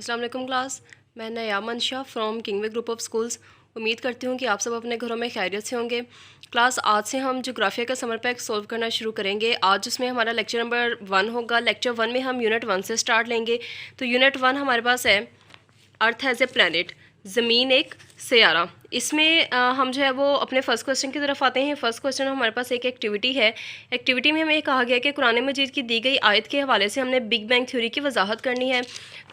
अस्सलाम वालेकुम क्लास। मैं नया मंशा फ्रॉम किंगवे ग्रुप ऑफ स्कूल्स। उम्मीद करती हूँ कि आप सब अपने घरों में खैरियत से होंगे। क्लास आज से हम जोग्राफिया का समर पैक सोल्व करना शुरू करेंगे। आज उसमें हमारा लेक्चर नंबर 1 होगा। लेक्चर 1 में हम यूनिट 1 से स्टार्ट लेंगे। तो यूनिट 1 हमारे पास है अर्थ एज ए प्लैनेट, ज़मीन एक सयारा। इसमें हम जो है वो अपने फर्स्ट क्वेश्चन की तरफ आते हैं। फर्स्ट क्वेश्चन हमारे पास एक एक्टिविटी है। एक्टिविटी में हमें ये कहा गया कि कुरान मजीद की दी गई आयत के हवाले से हमने बिग बैंग थ्योरी की वजाहत करनी है।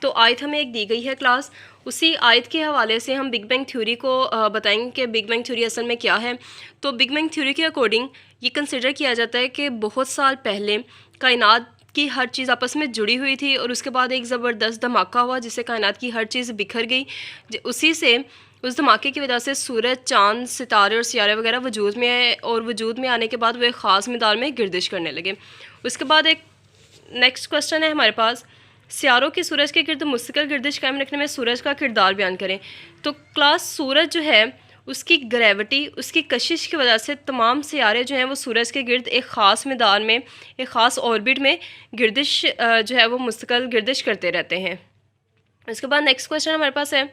तो आयत हमें एक दी गई है क्लास, उसी आयत के हवाले से हम बिग बैंग थ्योरी को बताएंगे कि बिग बैंग थ्योरी असल में क्या है। तो बिग बैंग थ्योरी के अकॉर्डिंग ये कंसिडर किया जाता है कि बहुत साल पहले कायनात की हर चीज़ आपस में जुड़ी हुई थी और उसके बाद एक ज़बरदस्त धमाका हुआ जिससे कायनात की हर चीज़ बिखर गई। उसी से उस धमाके की वजह से सूरज, चाँद, सितारे और सियारे वगैरह वजूद में आए और वजूद में आने के बाद वो एक ख़ास मिदार में गर्दिश करने लगे। उसके बाद एक नेक्स्ट क्वेश्चन है हमारे पास, सियारों की सूरज के गिर्द मुस्तकिल गर्दिश कायम रखने में सूरज का किरदार बयान करें। तो क्लास सूरज जो है उसकी ग्रेविटी, उसकी कशिश की वजह से तमाम सियारे जो हैं वो सूरज के गिर्द एक ख़ास मैदान में, एक ख़ास ऑर्बिट में गर्दिश जो है वो मुस्तकिल गर्दिश करते रहते हैं। इसके बाद नेक्स्ट क्वेश्चन हमारे पास है,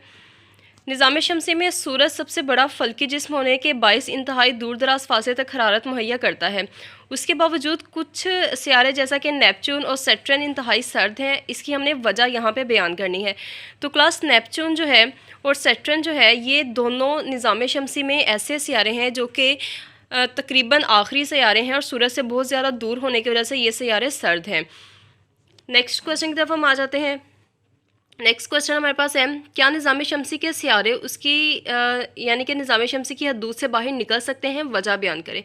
निज़ाम शमसी में सूरज सबसे बड़ा फल्की जिस्म होने के बायस इंतहाई दूर दराज फासले तक हरारत मुहैया करता है। उसके बावजूद कुछ सियारे जैसा कि नेपच्यून और सैटर्न इंतहाई सर्द हैं। इसकी हमने वजह यहाँ पे बयान करनी है। तो क्लास नेपच्यून जो है और सैटर्न जो है ये दोनों निज़ाम शमसी में ऐसे सियारे हैं जो कि तकरीबन आखिरी सियारे हैं और सूरज से बहुत ज़्यादा दूर होने की वजह से ये सियारे सर्द हैं। नेक्स्ट क्वेश्चन की तरफ हम आ जाते हैं। नेक्स्ट क्वेश्चन हमारे पास है, क्या निज़ाम शमसी के सियारे उसकी यानी कि निज़ाम शमसी की हदूद से बाहर निकल सकते हैं, वजह बयान करें।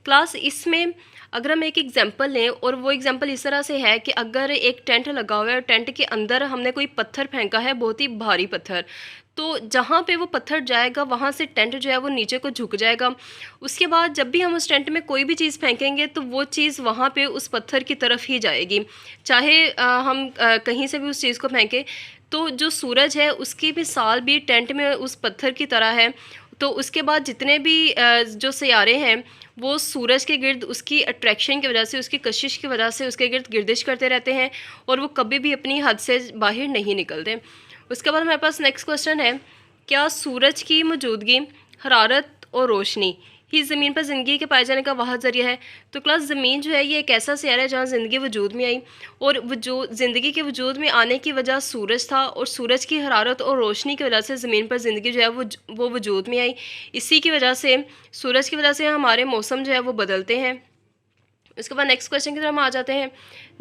क्लास इसमें अगर हम एक एग्जांपल लें और वो एग्जांपल इस तरह से है कि अगर एक टेंट लगा हुआ है और टेंट के अंदर हमने कोई पत्थर फेंका है, बहुत ही भारी पत्थर, तो जहाँ पे वो पत्थर जाएगा वहाँ से टेंट जो है वो नीचे को झुक जाएगा। उसके बाद जब भी हम उस टेंट में कोई भी चीज़ फेंकेंगे तो वो चीज़ वहाँ पे उस पत्थर की तरफ ही जाएगी, चाहे हम कहीं से भी उस चीज़ को फेंकें। तो जो सूरज है उसकी मिसाल भी टेंट में उस पत्थर की तरह है। तो उसके बाद जितने भी जो सियारे हैं वो सूरज के गिर्द उसकी अट्रैक्शन की वजह से, उसकी कशिश की वजह से उसके गिर्द गर्दिश करते रहते हैं और वो कभी भी अपनी हद से बाहर नहीं निकलते। उसके बाद हमारे पास नेक्स्ट क्वेश्चन है, क्या सूरज की मौजूदगी, हरारत और रोशनी ही ज़मीन पर ज़िंदगी के पाए जाने का वाहिद ज़रिया है। तो क्लास ज़मीन जो है ये एक ऐसा सियारा है जहाँ ज़िंदगी वजूद में आई और ज़िंदगी के वजूद में आने की वजह सूरज था और सूरज की हरारत और रोशनी की वजह से ज़मीन पर ज़िंदगी जो है वो वजूद में आई। इसी की वजह से, सूरज की वजह से हमारे मौसम जो है वो बदलते हैं। उसके बाद नेक्स्ट क्वेश्चन की तरफ हम आ जाते हैं।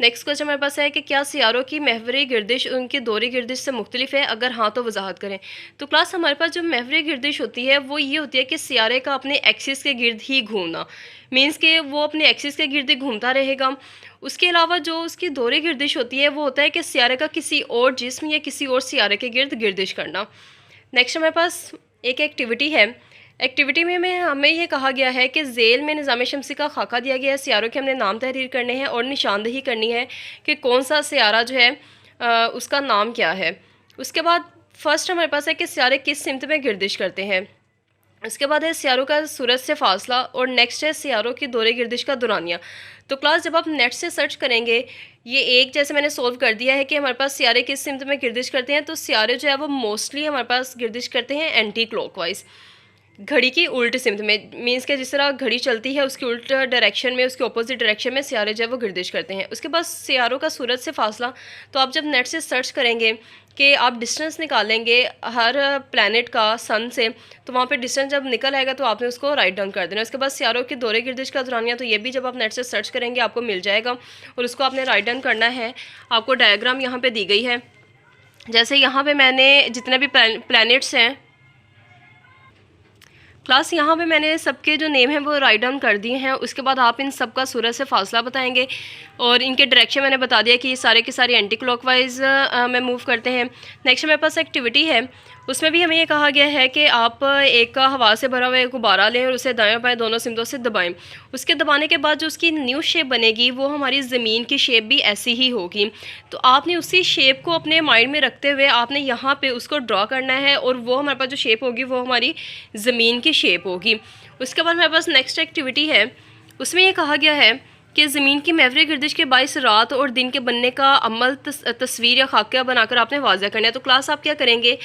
नेक्स्ट क्वेश्चन हमारे पास है कि क्या सियारों की महवरी गर्दिश उनकी दौरी गर्दिश से मुख्तलिफ है, अगर हाँ तो वजाहत करें। तो क्लास हमारे पास जो महवरी गर्दिश होती है वो ये होती है कि सियारे का अपने एक्सिस के गिर्द ही घूमना, मीन्स के वो अपने एक्सिस के गिर्द घूमता रहेगा। उसके अलावा जो उसकी दौरी गर्दिश होती है वो होता है कि सियारे का किसी और जिस्म या किसी और सियारे के गिर्द गर्दिश करना। नेक्स्ट हमारे पास एक एक्टिविटी है। एक्टिविटी में हमें ये कहा गया है कि ज़ेल में निज़ाम शमसी का खाका दिया गया है। सियारों के हमने नाम तहरीर करने हैं और निशानदही करनी है कि कौन सा सियारा जो है उसका नाम क्या है। उसके बाद फर्स्ट हमारे पास है कि सियारे किस सिमत में गर्दिश करते हैं। उसके बाद है सियारों का सूरज से फासला और नेक्स्ट है सियारों की दौरे गर्दिश का दौरानिया। तो क्लास जब आप नेट से सर्च करेंगे, ये एक जैसे मैंने सोल्व कर दिया है कि हमारे पास सियारे किस सिमत में गर्दिश करते हैं। तो सियारे जो है वो मोस्टली हमारे पास गर्दिश करते हैं एंटी क्लॉकवाइज, घड़ी की उल्ट सिमत में, मीन्स के जिस तरह घड़ी चलती है उसकी उल्ट डायरेक्शन में, उसके ऑपोजिट डायरेक्शन में सियारे जो है वो गर्दिश करते हैं। उसके बाद सियारों का सूरज से फासला, तो आप जब नेट से सर्च करेंगे कि आप डिस्टेंस निकालेंगे हर प्लैनेट का सन से, तो वहाँ पे डिस्टेंस जब निकल आएगा तो आपने उसको राइट डाउन कर देना। उसके बाद सियारों की दौरे गर्दिश का दौरानिया, तो ये भी जब आप नेट से सर्च करेंगे आपको मिल जाएगा और उसको आपने राइट डाउन करना है। आपको डायग्राम यहाँ पर दी गई है। जैसे यहाँ पर मैंने जितने भी प्लैनेट्स हैं क्लास, यहाँ पे मैंने सबके जो नेम हैं वो राइट डाउन कर दिए हैं। उसके बाद आप इन सब का सूरज से फासला बताएंगे और इनके डायरेक्शन मैंने बता दिया कि ये सारे के सारे एंटी क्लॉकवाइज में मूव करते हैं। नेक्स्ट मेरे पास एक्टिविटी है, उसमें भी हमें ये कहा गया है कि आप एक हवा से भरा हुआ एक गुब्बारा लें और उसे दाएं बाएं दोनों सिमतों से दबाएं। उसके दबाने के बाद जो उसकी न्यू शेप बनेगी वो हमारी ज़मीन की शेप भी ऐसी ही होगी। तो आपने उसी शेप को अपने माइंड में रखते हुए आपने यहाँ पे उसको ड्रॉ करना है और वो हमारे पास जो शेप होगी वो हमारी ज़मीन की शेप होगी। उसके बाद हमारे पास नेक्स्ट एक्टिविटी है, उसमें ये कहा गया है कि ज़मीन की महवरे गर्दिश के बाइस रात और दिन के बनने का अमल तस्वीर या खाका बनाकर आपने वाज़ा करना है। तो क्लास आप क्या करेंगे,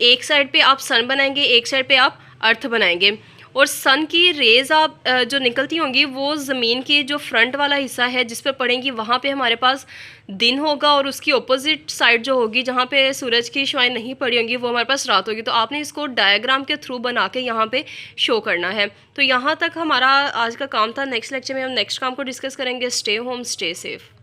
एक साइड पे आप सन बनाएंगे, एक साइड पे आप अर्थ बनाएंगे और सन की रेज़ आप जो निकलती होंगी वो ज़मीन की जो फ्रंट वाला हिस्सा है जिस पर पड़ेंगी वहाँ पे हमारे पास दिन होगा और उसकी अपोजिट साइड जो होगी जहाँ पे सूरज की शुआएं नहीं पड़ी होंगी वो हमारे पास रात होगी। तो आपने इसको डायग्राम के थ्रू बना के यहाँ पे शो करना है। तो यहाँ तक हमारा आज का काम था। नेक्स्ट लेक्चर में हम नेक्स्ट काम को डिस्कस करेंगे। Stay home, stay safe.